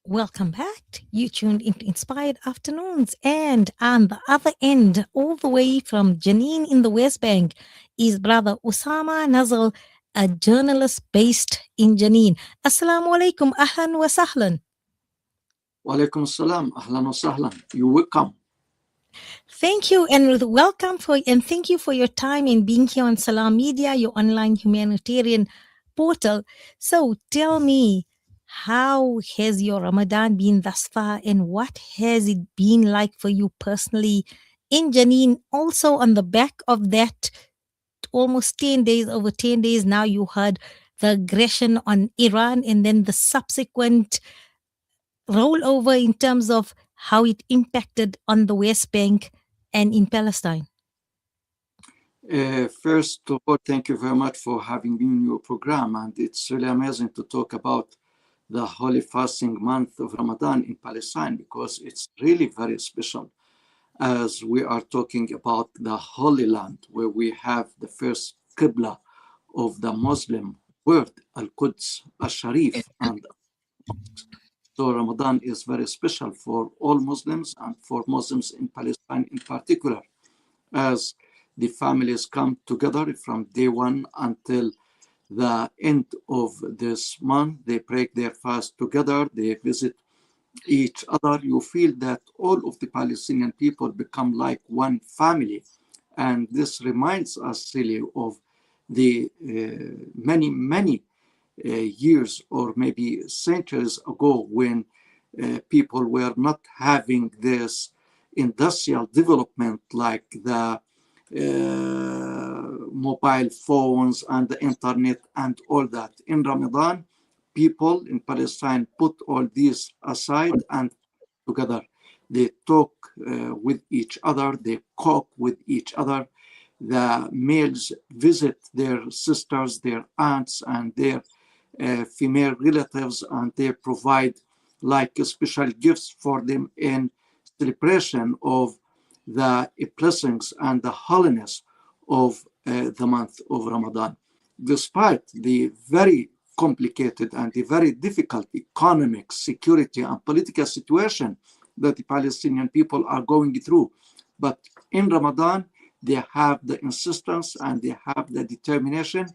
Welcome back. You tuned into Inspired Afternoons. And on the other end, all the way from Jenin in the West Bank, is brother Osama Nazzal, a journalist based in Jenin. Assalamu alaikum, ahlan wa sahlan. Walaikum salam, ahlan wa sahlan. You're welcome. Thank you and welcome for and thank you for your time in being here on Salam Media, your online humanitarian portal. So tell me, how has your Ramadan been thus far and what has it been like for you personally in Janine? Also on the back of that, almost 10 days, over 10 days now, you heard the aggression on Iran and then the subsequent rollover in terms of how it impacted on the West Bank and in Palestine. First of all, thank you very much for having me in your program. And it's really amazing to talk about the holy fasting month of Ramadan in Palestine because it's really very special as we are talking about the Holy Land where we have the first Qibla of the Muslim world, Al-Quds, Al-Sharif. And so Ramadan is very special for all Muslims and for Muslims in Palestine in particular, as the families come together from day one until the end of this month. They break their fast together, they visit each other. You feel that all of the Palestinian people become like one family. And this reminds us really of the many years or maybe centuries ago when people were not having this industrial development like the mobile phones and the internet and all that. In Ramadan, people in Palestine put all these aside and together. They talk with each other, they cook with each other. The males visit their sisters, their aunts, and their female relatives, and they provide like special gifts for them in celebration of the blessings and the holiness of the month of Ramadan. Despite the very complicated and the very difficult economic, security, and political situation that the Palestinian people are going through, but in Ramadan, they have the insistence and they have the determination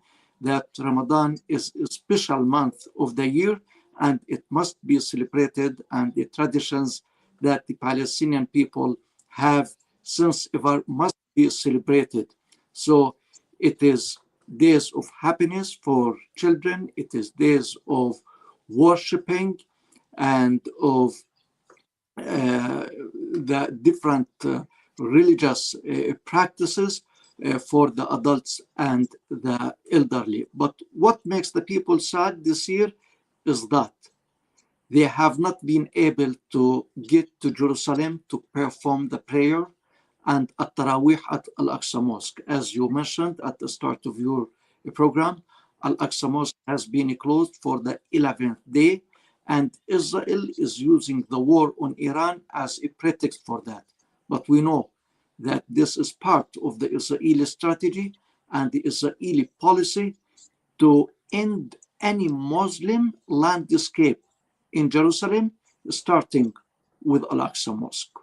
that Ramadan is a special month of the year and it must be celebrated, and the traditions that the Palestinian people have since ever must be celebrated. So it is days of happiness for children, it is days of worshiping and of the different religious practices for the adults and the elderly. But what makes the people sad this year is that they have not been able to get to Jerusalem to perform the prayer and at Taraweeh at Al-Aqsa Mosque. As you mentioned at the start of your program, Al-Aqsa Mosque has been closed for the 11th day, and Israel is using the war on Iran as a pretext for that. But we know that this is part of the Israeli strategy and the Israeli policy to end any Muslim landscape in Jerusalem, starting with Al-Aqsa Mosque.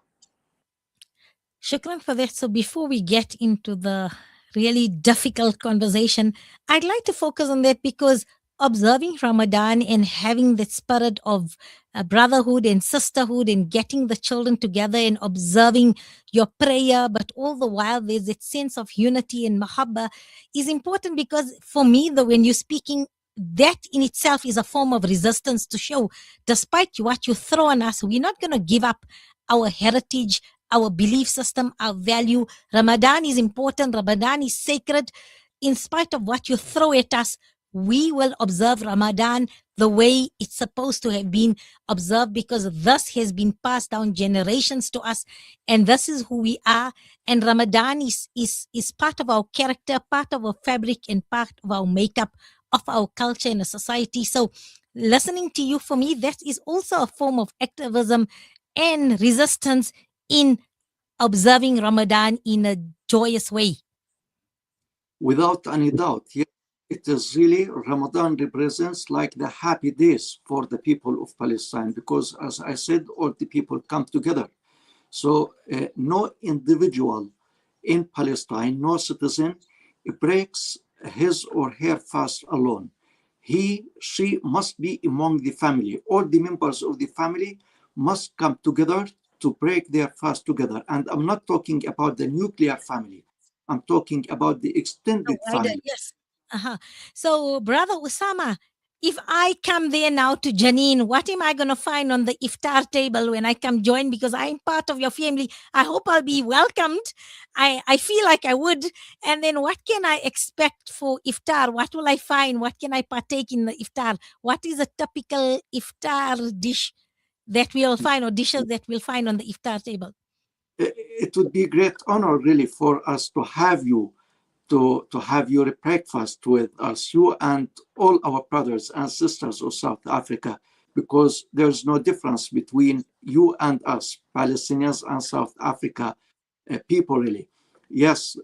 Shukran for that. So before we get into the really difficult conversation, I'd like to focus on that because observing Ramadan and having that spirit of brotherhood and sisterhood and getting the children together and observing your prayer, but all the while there's that sense of unity and mahabba is important because for me, when you're speaking, that in itself is a form of resistance to show, despite what you throw on us, we're not going to give up our heritage, our belief system, our value. Ramadan is important. Ramadan is sacred. In spite of what you throw at us, we will observe Ramadan the way it's supposed to have been observed because this has been passed down generations to us and this is who we are. And Ramadan is part of our character, part of our fabric and part of our makeup of our culture in a society. So listening to you, for me, that is also a form of activism and resistance in observing Ramadan in a joyous way. Without any doubt, yes. it is really Ramadan represents like the happy days for the people of Palestine because, as I said, all the people come together. So no individual in Palestine, no citizen, breaks his or her fast alone. She must be among the family. All the members of the family must come together to break their fast together. And I'm not talking about the nuclear family. I'm talking about the The extended wider, family. yes. Uh-huh. So, Brother Osama, if I come there now to Jenin, what am I going to find on the iftar table when I come join? Because I'm part of your family. I hope I'll be welcomed. I feel like I would. And then what can I expect for iftar? What will I find? What can I partake in the iftar? What is a typical iftar dish that we'll find, or dishes that we'll find on the iftar table? It would be a great honor really for us to have you to have your breakfast with us, you and all our brothers and sisters of South Africa, because there's no difference between you and us, Palestinians and South Africa people, really. Yes,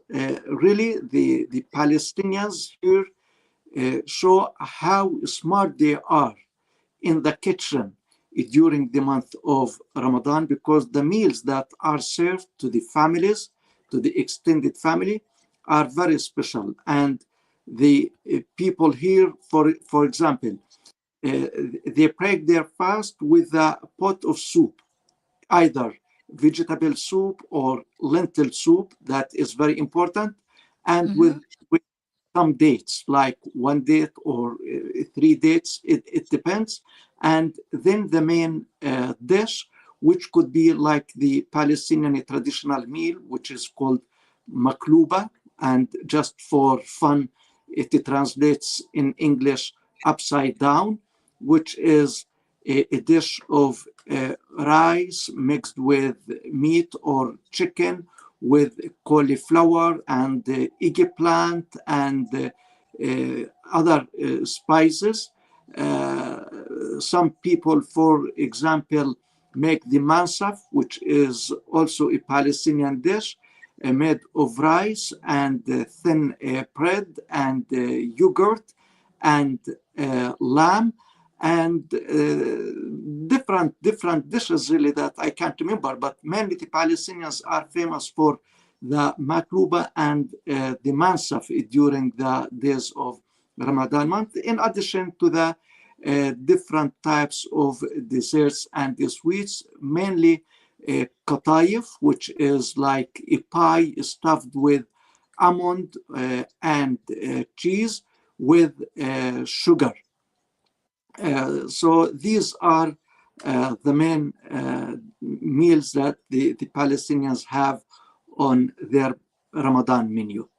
really, the Palestinians here show how smart they are in the kitchen during the month of Ramadan, because the meals that are served to the families, to the extended family, are very special. And the people here, for example, uh, they break their fast with a pot of soup, either vegetable soup or lentil soup, that is very important, and Mm-hmm. with some dates, like one date or three dates, it depends. And then the main dish, which could be like the Palestinian traditional meal, which is called makluba. And just for fun, it translates in English upside down, which is a dish of rice mixed with meat or chicken, with cauliflower and eggplant and other spices. Uh, some people, for example, make the mansaf, which is also a Palestinian dish made of rice and thin bread and yogurt and lamb and different dishes really that I can't remember, but mainly the Palestinians are famous for the makluba and the mansaf during the days of Ramadan month, in addition to the different types of desserts and the sweets, mainly katayif, which is like a pie stuffed with almond and cheese with sugar. So these are the main meals that the Palestinians have on their Ramadan menu.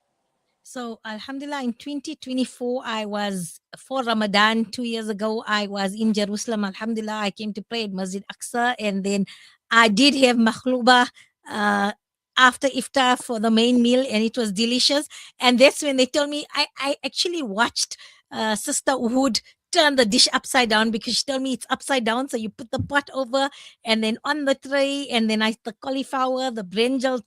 So, Alhamdulillah, in 2024, I was for Ramadan 2 years ago. I was in Jerusalem. Alhamdulillah, I came to pray at Masjid Aqsa, and then I did have makhluba uh, after iftar for the main meal, and it was delicious. And that's when they told me I actually watched Sister Uhud turn the dish upside down, because she told me it's upside down. So you put the pot over, and then on the tray, and then the cauliflower, the brinjal.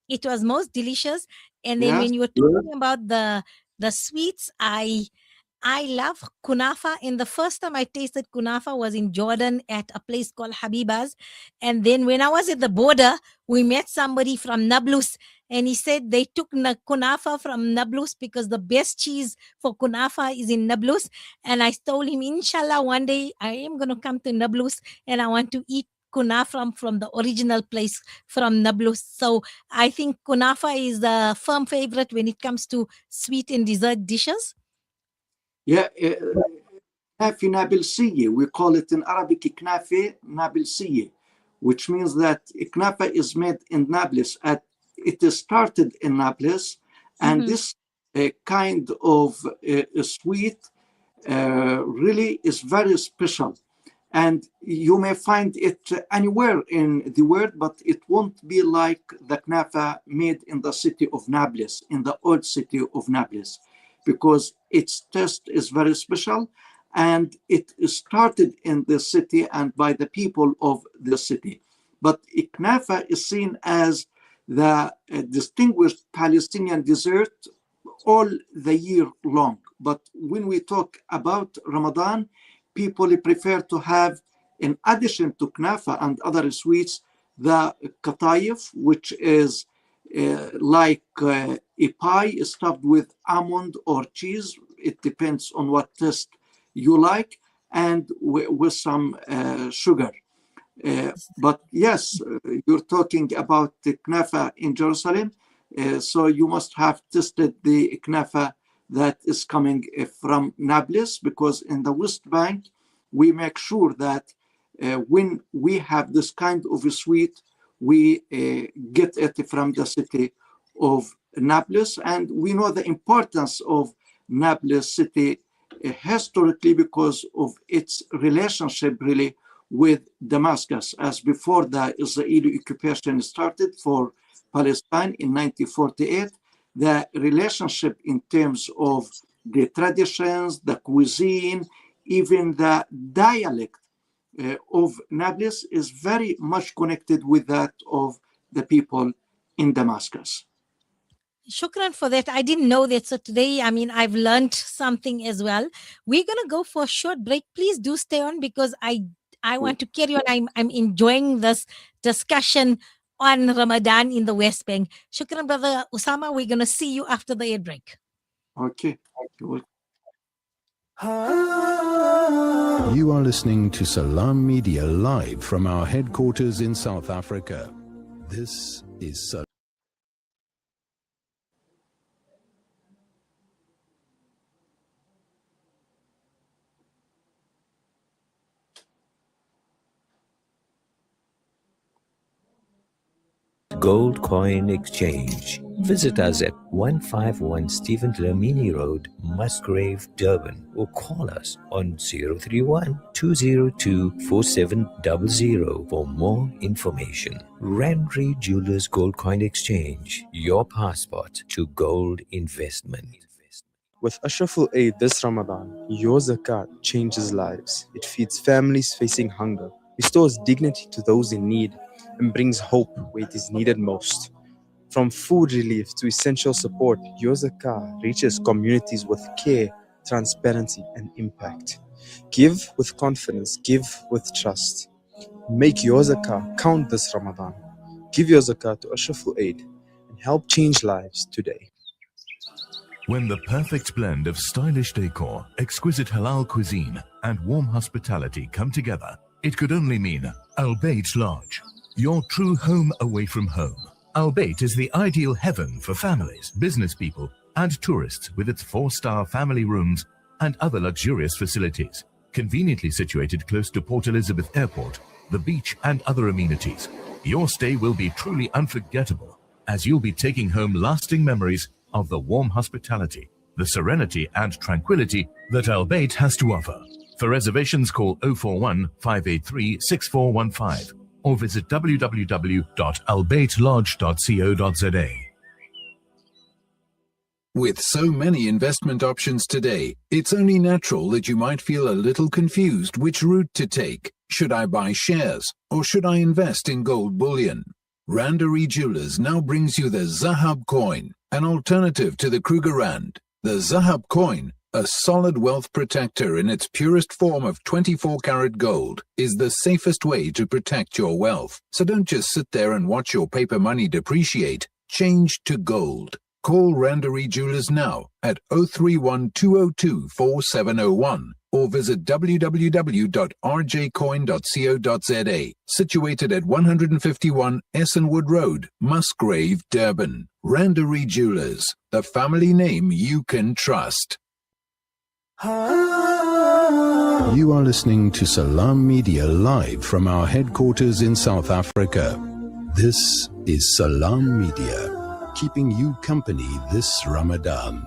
It was most delicious. And then Yes, when you were talking about the sweets, I love kunafa. And the first time I tasted kunafa was in Jordan at a place called Habiba's. And then when I was at the border, we met somebody from Nablus, and he said they took kunafa from Nablus because the best cheese for kunafa is in Nablus. And I told him, Inshallah, one day I am going to come to Nablus and I want to eat kunafa from the original place from Nablus. So I think kunafa is the firm favorite when it comes to sweet and dessert dishes. yeah, knafi nabilsiye. We call it in Arabic knafi nabilsiye, which means that knafa is made in Nablus. It is started in Nablus, and Mm-hmm. this kind of sweet really is very special. And you may find it anywhere in the world, but it won't be like the knafa made in the city of Nablus, in the old city of Nablus, because its taste is very special, and it started in the city and by the people of the city. But knafa is seen as the distinguished Palestinian dessert all the year long. But when we talk about Ramadan, people prefer to have, in addition to knafa and other sweets, the katayif, which is like a pie stuffed with almond or cheese. It depends on what taste you like, and with some sugar. But yes, you're talking about the knafa in Jerusalem. So you must have tested the knafa that is coming from Nablus, because in the West Bank, we make sure that when we have this kind of a sweet, we get it from the city of Nablus. And we know the importance of Nablus city historically because of its relationship really with Damascus, as before the Israeli occupation started for Palestine in 1948, the relationship in terms of the traditions, the cuisine, even the dialect of Nablus is very much connected with that of the people in Damascus. Shukran for that. I didn't know that. So today, I mean, I've learned something as well. We're gonna go for a short break. Please do stay on because I want to carry on. I'm enjoying this discussion on Ramadan in the West Bank. Shukran, brother Usama. We're gonna see you after the ad break. Okay. You are listening to Salam Media live from our headquarters in South Africa. This is Salam. Gold Coin Exchange. Visit us at 151 Stephen Dlamini Road, Musgrave, Durban, or call us on 031 202 4700 for more information. Randry Jewelers Gold Coin Exchange, your passport to gold investment. With Ashraful Aid this Ramadan, your zakat changes lives. It feeds families facing hunger, restores dignity to those in need, and brings hope where it is needed most. From food relief to essential support, your zakah reaches communities with care, transparency, and impact. Give with confidence, give with trust. Make your zakah count this Ramadan. Give your zakah to Ashraful Aid and help change lives today. When the perfect blend of stylish decor, exquisite halal cuisine, and warm hospitality come together, it could only mean Al Bayt Lodge, your true home away from home. Al Bayt is the ideal heaven for families, business people, and tourists with its 4-star family rooms and other luxurious facilities, conveniently situated close to Port Elizabeth Airport, the beach, and other amenities. Your stay will be truly unforgettable, as you'll be taking home lasting memories of the warm hospitality, the serenity and tranquility that Al Bayt has to offer. For reservations, call 041 583 6415 or visit www.albaytlodge.co.za. With so many investment options today, it's only natural that you might feel a little confused which route to take. Should I buy shares or should I invest in gold bullion? Randery Jewelers now brings you the Zahab coin, an alternative to the Kruger Rand. The Zahab coin, a solid wealth protector in its purest form of 24-karat gold, is the safest way to protect your wealth. So don't just sit there and watch your paper money depreciate. Change to gold. Call Randery Jewelers now at 031 202 4701 or visit www.rjcoin.co.za, situated at 151 Essenwood Road, Musgrave, Durban. Randery Jewelers, the family name you can trust. You are listening to Salam Media live from our headquarters in South Africa. This is Salam Media, keeping you company this Ramadan.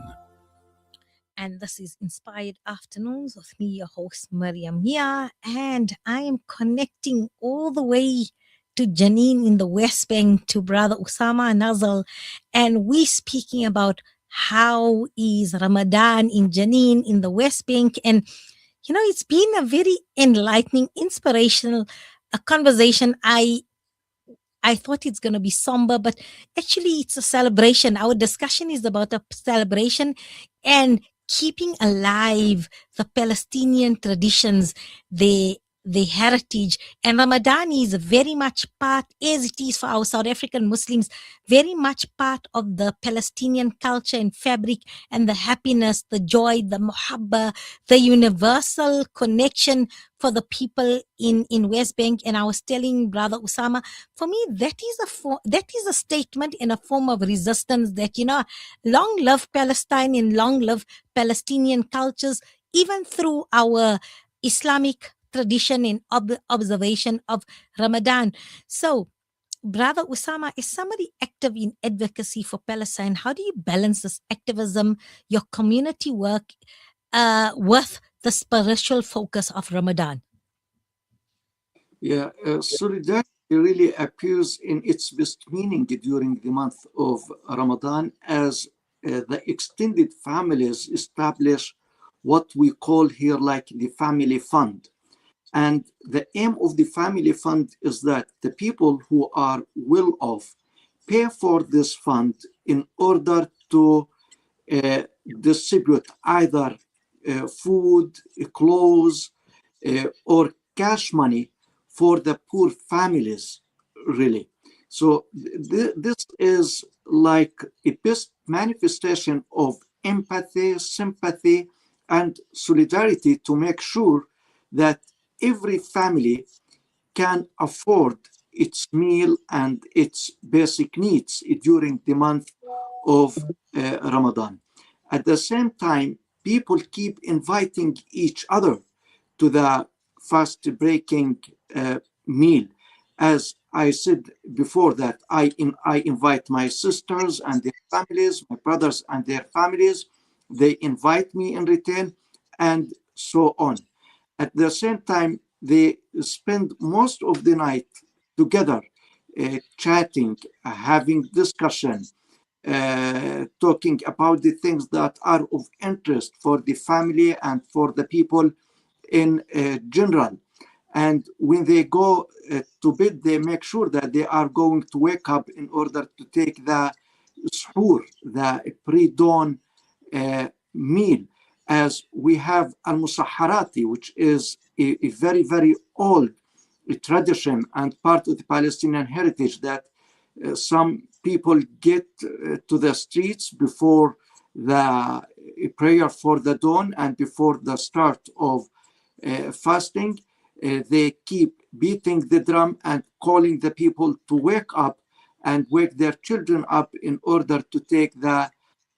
And this is Inspired Afternoons with me, your host, Mariam Mia. And I am connecting all the way to Jenin in the West Bank to Brother Osama Nazzal. And we speaking about how is Ramadan in Jenin in the West Bank. And, you know, it's been a very enlightening, inspirational conversation. I I thought it's going to be somber, but actually it's a celebration. Our discussion is about a celebration and keeping alive the Palestinian traditions, the heritage. And Ramadan is very much part, as it is for our South African Muslims, very much part of the Palestinian culture and fabric, and the happiness, the joy, the muhabba, the universal connection for the people in West Bank. And I was telling Brother Osama, for me, that is a statement in a form of resistance that, long live Palestine and long live Palestinian cultures, even through our Islamic tradition and observation of Ramadan. So, Brother Osama, is somebody active in advocacy for Palestine? How do you balance this activism, your community work, with the spiritual focus of Ramadan? Yeah, solidarity really appears in its best meaning during the month of Ramadan as the extended families establish what we call here like the family fund. And the aim of the family fund is that the people who are well off pay for this fund in order to distribute either food, clothes, or cash money for the poor families, really. So this is like a best manifestation of empathy, sympathy, and solidarity to make sure that every family can afford its meal and its basic needs during the month of Ramadan. At the same time, people keep inviting each other to the fast breaking meal. As I said before, that I invite my sisters and their families, my brothers and their families. They invite me in return, and so on. At the same time, they spend most of the night together, chatting, having discussion, talking about the things that are of interest for the family and for the people in general. And when they go to bed, they make sure that they are going to wake up in order to take the suhoor, the pre-dawn meal, as we have al-musaharati, which is a very, very old tradition and part of the Palestinian heritage, that some people get to the streets before the prayer for the dawn and before the start of fasting. They keep beating the drum and calling the people to wake up and wake their children up in order to take the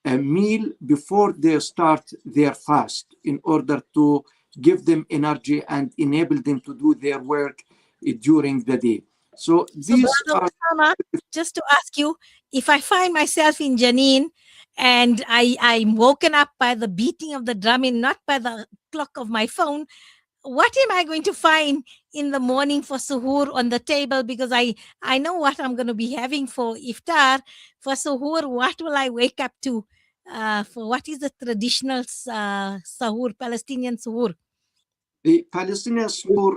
meal before they start their fast, in order to give them energy and enable them to do their work during the day. So these Brother are Osama, just to ask you, if I find myself in Jenin and I'm woken up by the beating of the drum and not by the clock of my phone, what am I going to find in the morning for suhoor on the table? Because I know what I'm going to be having for iftar. For suhoor, what will I wake up to? For what is the traditional suhoor, Palestinian suhoor? the Palestinian suhoor.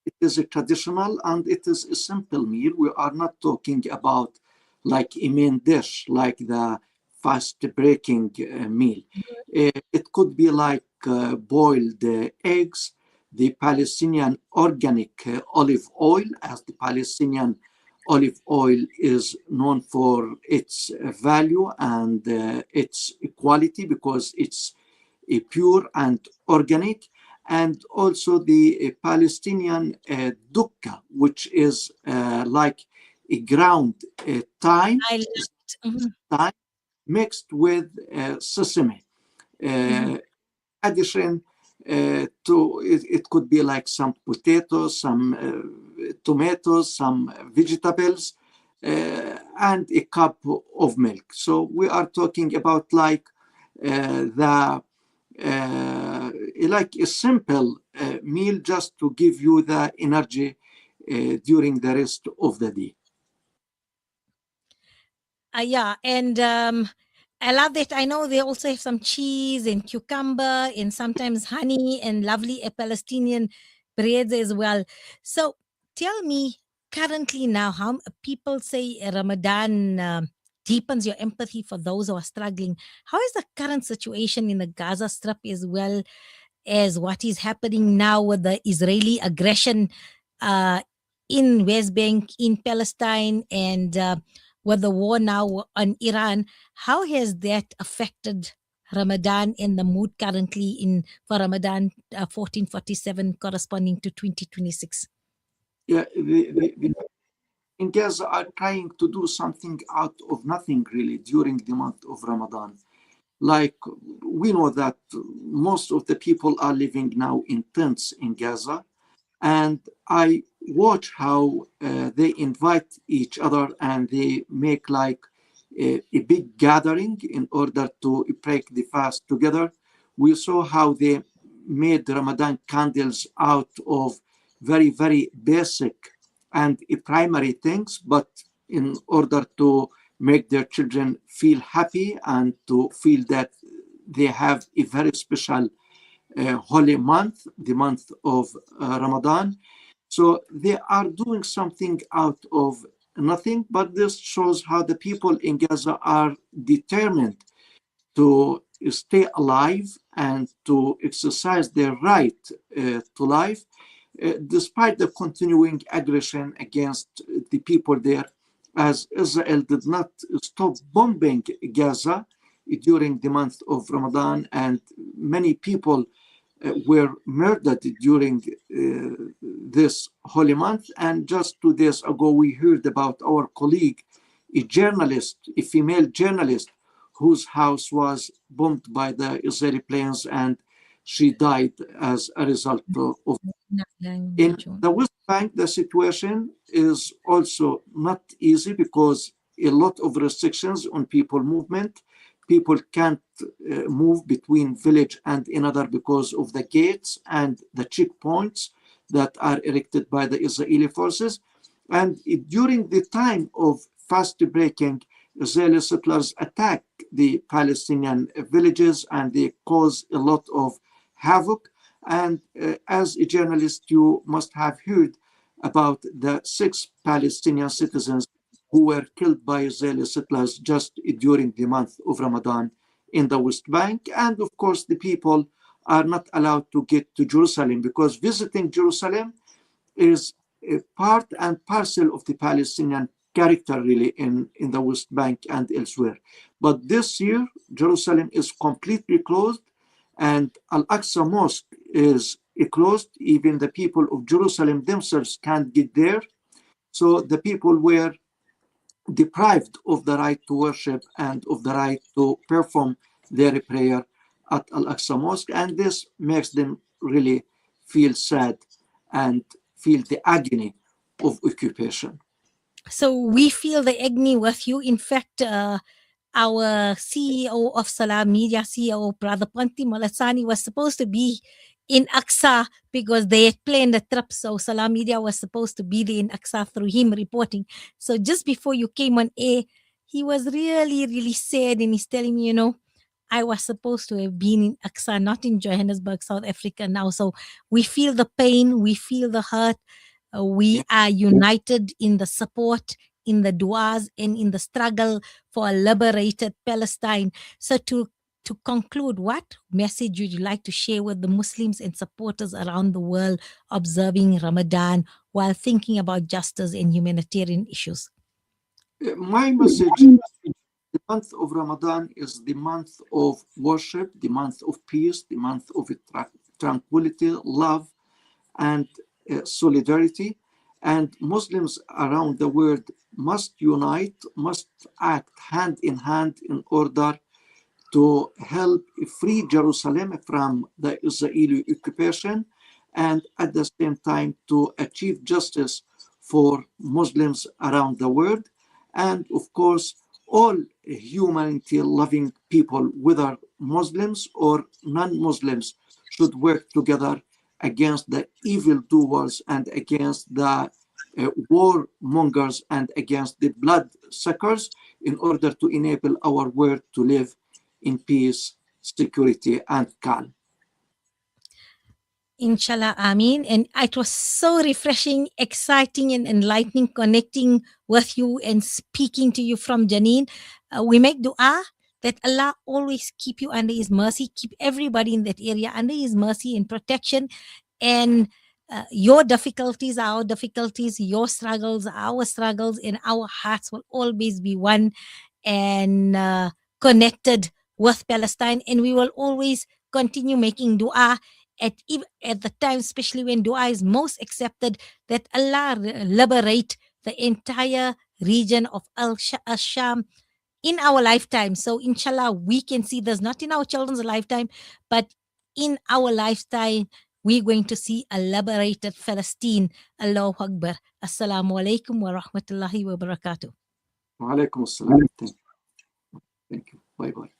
It is a traditional and it is a simple meal. We are not talking about like a main dish, like the fast breaking meal. It could be like boiled eggs, the Palestinian organic olive oil, as the Palestinian olive oil is known for its value and its quality, because it's pure and organic. And also the Palestinian dukka, which is like a ground thyme, I love it. Mhm. thyme mixed with sesame. Mhm. Addition to it, it could be like some potatoes, some tomatoes, some vegetables, and a cup of milk. So we are talking about like the like a simple meal, just to give you the energy during the rest of the day. Yeah, and I love that. I know they also have some cheese and cucumber and sometimes honey and lovely Palestinian breads as well. So tell me, currently now, how people say Ramadan deepens your empathy for those who are struggling. How is the current situation in the Gaza Strip, as well as what is happening now with the Israeli aggression uh, in West Bank, in Palestine, and with the war now on Iran? How has that affected Ramadan and the mood currently in for Ramadan 1447 corresponding to 2026? Yeah, the in Gaza are trying to do something out of nothing really during the month of Ramadan. Like we know that most of the people are living now in tents in Gaza, and I watch how they invite each other and they make like a big gathering in order to break the fast together. We saw how they made Ramadan candles out of very, very basic and primary things, but in order to make their children feel happy and to feel that they have a very special holy month, the month of Ramadan. So they are doing something out of nothing, but this shows how the people in Gaza are determined to stay alive and to exercise their right to life, despite the continuing aggression against the people there, as Israel did not stop bombing Gaza during the month of Ramadan, and many people were murdered during this holy month. And just 2 days ago, we heard about our colleague, a journalist, a female journalist, whose house was bombed by the Israeli planes, and she died as a result of. In the West Bank, the situation is also not easy because a lot of restrictions on people movement. People can't move between village and another because of the gates and the checkpoints that are erected by the Israeli forces. And during the time of fast breaking, Israeli settlers attack the Palestinian villages and they cause a lot of havoc. And as a journalist, you must have heard about the 6 Palestinian citizens who were killed by Israeli settlers just during the month of Ramadan in the West Bank. And of course, the people are not allowed to get to Jerusalem because visiting Jerusalem is a part and parcel of the Palestinian character really in the West Bank and elsewhere. But this year, Jerusalem is completely closed and Al-Aqsa Mosque is closed. Even the people of Jerusalem themselves can't get there. So the people were deprived of the right to worship and of the right to perform their prayer at Al-Aqsa Mosque. And this makes them really feel sad and feel the agony of occupation. So we feel the agony with you. In fact, our CEO of Salam Media, CEO Brother Panti Malasani, was supposed to be in Aqsa because they had planned a trip. So Salam Media was supposed to be there in Aqsa through him reporting. So just before you came on air, he was really, really sad. And he's telling me, I was supposed to have been in Aqsa, not in Johannesburg, South Africa now. So we feel the pain, we feel the hurt. We are united in the support, in the du'as, and in the struggle for a liberated Palestine. So to conclude, what message would you like to share with the Muslims and supporters around the world observing Ramadan while thinking about justice and humanitarian issues? My message, the month of Ramadan is the month of worship, the month of peace, the month of tranquility, love, and solidarity. And Muslims around the world must unite, must act hand in hand in order to help free Jerusalem from the Israeli occupation, and at the same time to achieve justice for Muslims around the world. And of course, all humanity-loving people, whether Muslims or non-Muslims, should work together against the evildoers and against the warmongers and against the bloodsuckers in order to enable our world to live in peace, security, and calm. Inshallah, Ameen. And it was so refreshing, exciting, and enlightening connecting with you and speaking to you from Jenin. We make dua that Allah always keep you under His mercy, keep everybody in that area under His mercy and protection. And your difficulties are our difficulties, your struggles are our struggles, and our hearts will always be one and connected with Palestine. And we will always continue making dua at the time, especially when dua is most accepted, that Allah liberate the entire region of Al-Sham in our lifetime. So inshallah, we can see this not in our children's lifetime, but in our lifetime, we're going to see a liberated Palestine. Allahu Akbar. Assalamu alaikum wa rahmatullahi wa barakatuh. Wa alaikum assalam. Thank you. Bye bye.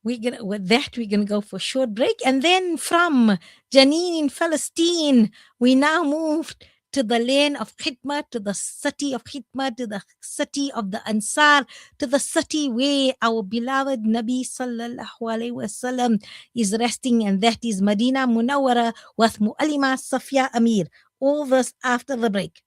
With that, we're gonna go for a short break, and then from Jenin in Palestine, we now moved to the land of Khidmah, to the city of Khidmah, to the city of the Ansar, to the city where our beloved Nabi Sallallahu Alaihi Wasallam is resting, and that is Medina Munawwara with Muallima Safia Amir. All this after the break.